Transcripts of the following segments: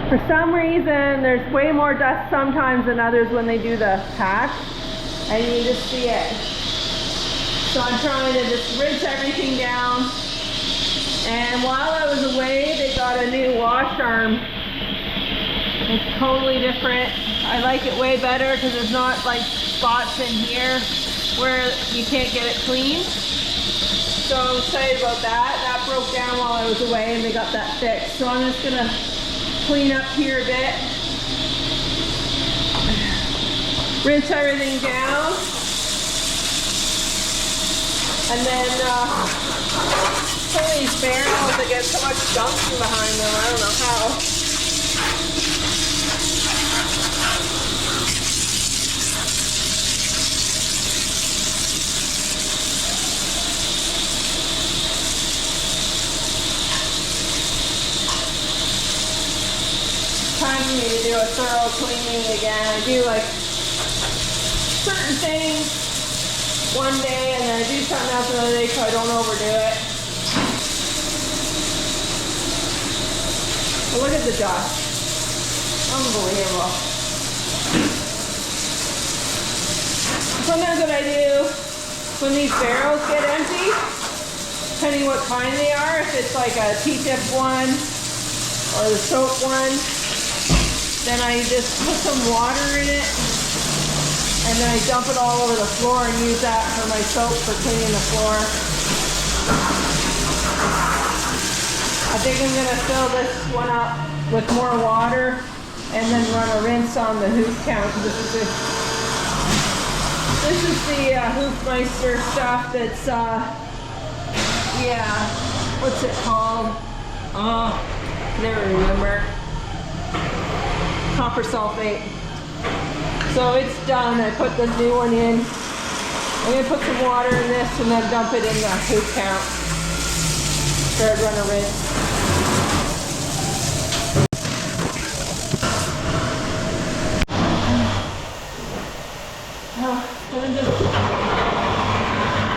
For some reason, there's way more dust sometimes than others when they do the patch, and you just see it. So I'm trying to just rinse everything down. And while I was away, they got a new wash arm. It's totally different. I like it way better because there's not like spots in here where you can't get it clean. So I'm excited about that. That broke down while I was away and they got that fixed. So I'm just gonna clean up here a bit. Rinse everything down. And then some of these barrels, they get so much gunk behind them, I don't know how. Time for me to do a thorough cleaning again. I do like certain things one day and then I do something else another day so I don't overdo it. But look at the dust. Unbelievable. Sometimes what I do when these barrels get empty, depending what kind they are, if it's like a T-tip one or the soap one, then I just put some water in it and then I dump it all over the floor and use that for my soap for cleaning the floor. I think I'm going to fill this one up with more water and then run a rinse on the hoof count. This is the Hoofmeister stuff that's, yeah, what's it called? Oh, never remember. Copper sulfate. So it's done. I put the new one in. I'm going to put some water in this and then dump it in the hoof count. Start run a rinse.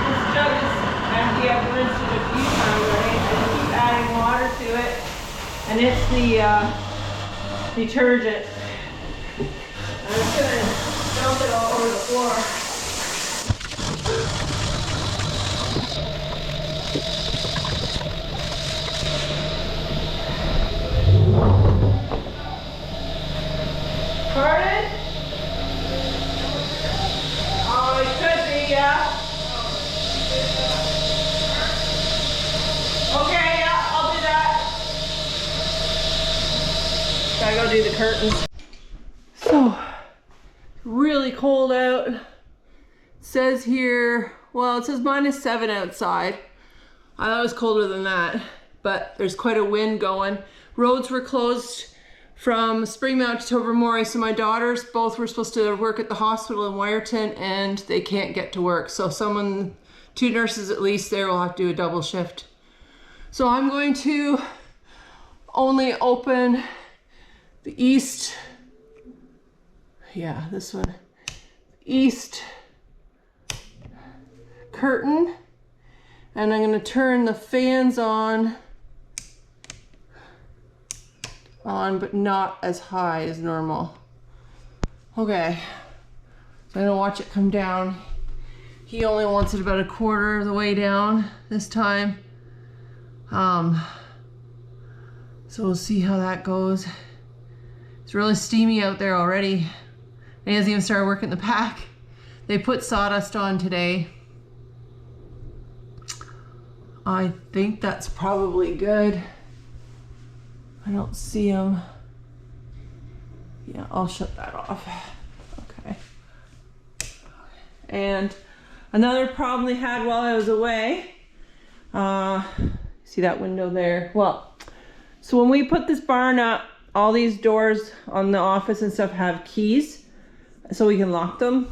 This jug is empty. I've rinsed it a few times already. I just keep adding water to it. And it's the detergent. I'm just going to dump it all over the floor. Pardon? Oh, it could be, yeah. Okay, yeah, I'll do that. Gotta go do the curtains. So, really cold out. It says here, well, it says -7 outside. I thought it was colder than that, but there's quite a wind going. Roads were closed from Springmount to Tobermory, so my daughters both were supposed to work at the hospital in Wyerton and they can't get to work. So someone, 2 nurses at least there, will have to do a double shift. So I'm going to only open the east, yeah, this one, east curtain, and I'm going to turn the fans on, but not as high as normal. Okay, so I'm going to watch it come down. He only wants it about a quarter of the way down this time. So we'll see how that goes. It's really steamy out there already. And he hasn't even started working the pack. They put sawdust on today. I think that's probably good. I don't see him. Yeah, I'll shut that off. Okay. And another problem they had while I was away. See that window there? Well, so when we put this barn up, all these doors on the office and stuff have keys, so we can lock them.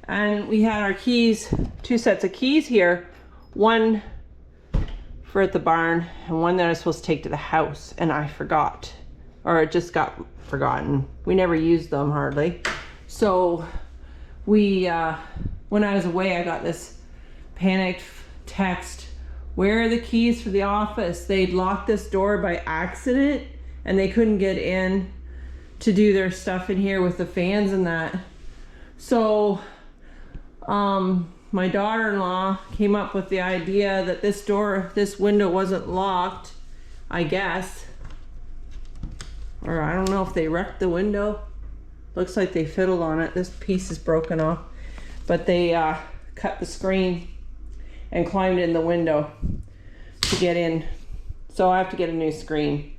And we had our keys, 2 sets of keys here. One for at the barn and one that I was supposed to take to the house, and I forgot, or it just got forgotten. We never used them hardly. So we, when I was away, I got this panicked text, where are the keys for the office? They'd locked this door by accident and they couldn't get in to do their stuff in here with the fans and that. So my daughter-in-law came up with the idea that this window wasn't locked, I guess. Or I don't know if they wrecked the window. Looks like they fiddled on it. This piece is broken off. But they cut the screen and climbed in the window to get in. So I have to get a new screen.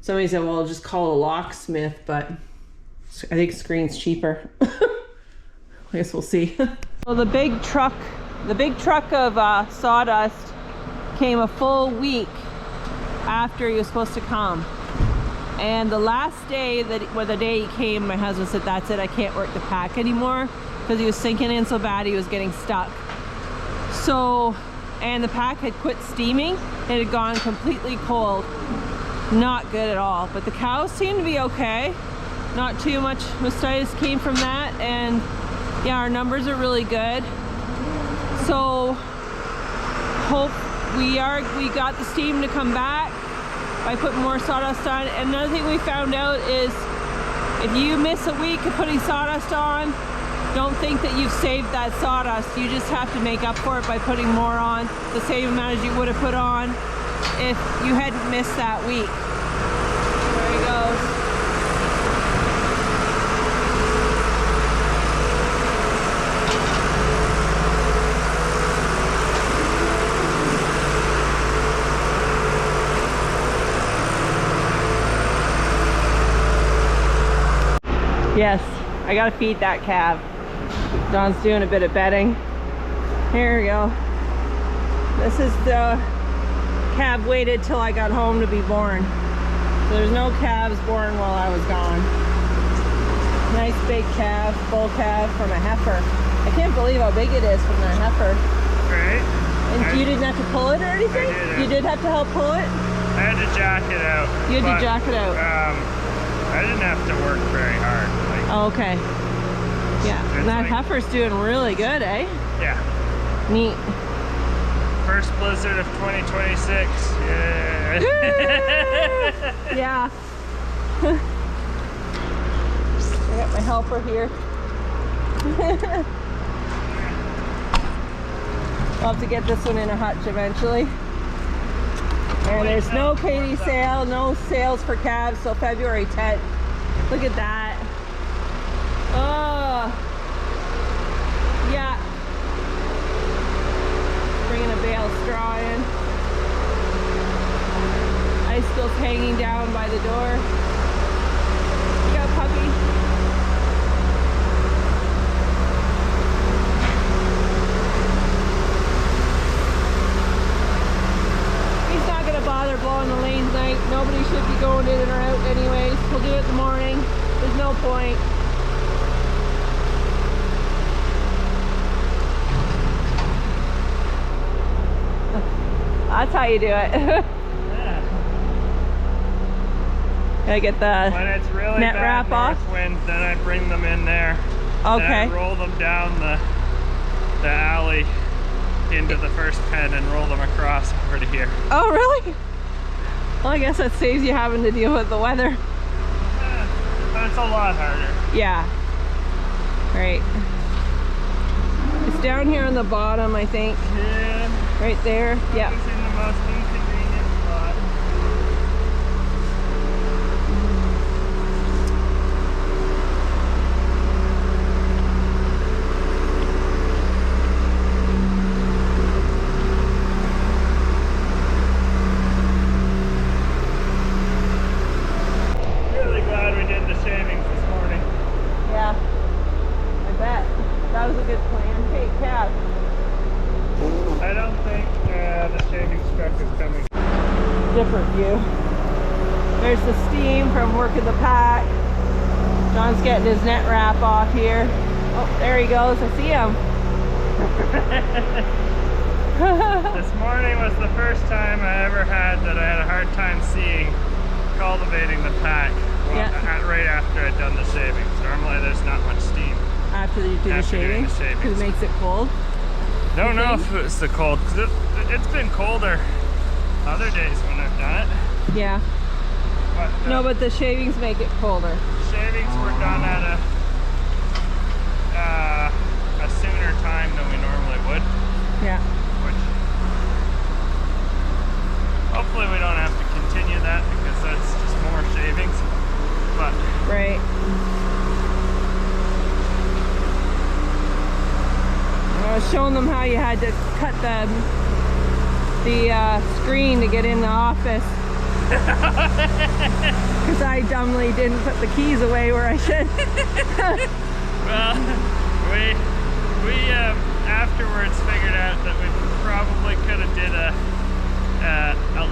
Somebody said, well, just call a locksmith, but I think screen's cheaper. I guess we'll see. So the big truck of Sawdust came a full week after he was supposed to come. And the last day, the day he came, my husband said, that's it, I can't work the pack anymore, because he was sinking in so bad he was getting stuck. So, and the pack had quit steaming. It had gone completely cold. Not good at all. But the cows seemed to be okay. Not too much mastitis came from that, and yeah, our numbers are really good. So hope we got the steam to come back by putting more sawdust on. And another thing we found out is if you miss a week of putting sawdust on, don't think that you've saved that sawdust. You just have to make up for it by putting more on, the same amount as you would have put on if you hadn't missed that week. There he goes. Yes, I gotta feed that calf. Don's doing a bit of bedding. Here we go. This is the calf waited till I got home to be born. So there's no calves born while I was gone. Nice big calf, bull calf from a heifer. I can't believe how big it is from that heifer. Right. And you didn't have to pull it or anything? I didn't. You did have to help pull it? I had to jack it out. You had to jack it out. I didn't have to work very hard. Oh, okay. Yeah, and that heifer's doing really good, eh? Yeah. Neat. First blizzard of 2026. Yeah. Yeah. I got my helper here. I'll have to get this one in a hutch eventually. And there's no Katie sale, no sales for calves till February 10th. Look at that. Oh, yeah. Bringing a bale of straw in. Icicles hanging down by the door. You got a puppy. He's not gonna bother blowing the lanes tonight. Nobody should be going in and out anyways. We'll do it in the morning. There's no point. That's how you do it. Yeah. Gotta get the when it's really net bad wrap off. north wind, then I bring them in there. Okay. Then I roll them down the alley into the first pen and roll them across over to here. Oh, really? Well, I guess that saves you having to deal with the weather. But it's a lot harder. Yeah. Right. It's down here on the bottom, I think. Yeah. Right there. Yeah. It's in the most inconvenient spot. Really glad we did the shavings this morning. Yeah. I bet. That was a good plan. Hey, Cat. I don't think the shaving truck is coming. Different view. There's the steam from working the pack. John's getting his net wrap off here. Oh, there he goes. I see him. This morning was the first time I ever had that I had a hard time seeing cultivating the pack right after I'd done the shavings. Normally there's not much steam. After you do the shaving? Because it makes it cold? Don't know if it's the cold, because it's been colder other days when I've done it. Yeah. But, no, but the shavings make it colder. Shavings were done at a sooner time than we normally would. Yeah. Which hopefully we don't have to continue that because that's just more shavings. But right. I was showing them how you had to cut the screen to get in the office. Because I dumbly didn't put the keys away where I should. Well, we afterwards figured out that we probably could have did a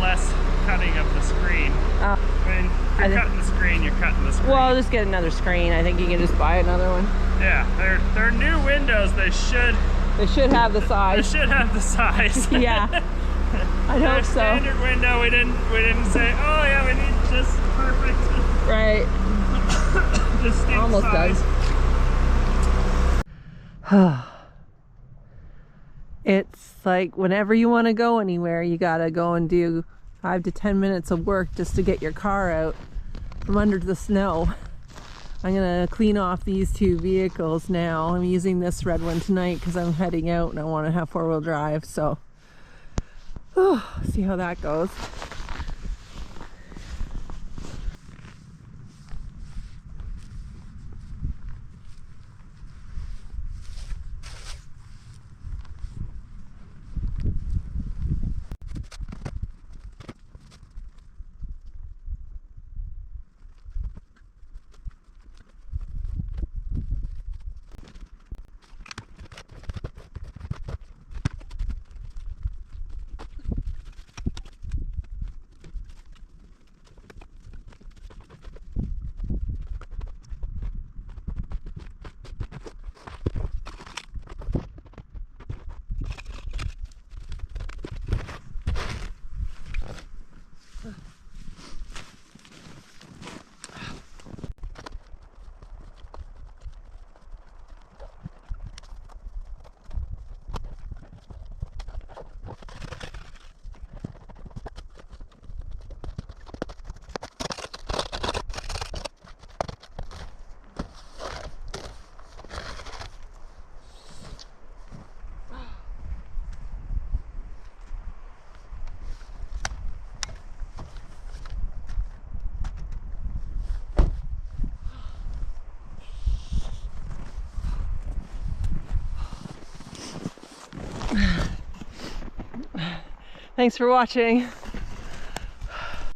less cutting of the screen. I mean, if you're cutting the screen, you're cutting the screen. Well, I'll just get another screen. I think you can just buy another one. Yeah, they're new windows. They should have the size. They should have the size. Yeah. I hope so. Standard window. We didn't say, oh yeah, we need just perfect. Right. Just almost size. Done. It's like whenever you want to go anywhere, you gotta go and do 5 to 10 minutes of work just to get your car out from under the snow. I'm gonna clean off these two vehicles now. I'm using this red one tonight because I'm heading out and I want to have 4-wheel drive, so see how that goes. Thanks for watching.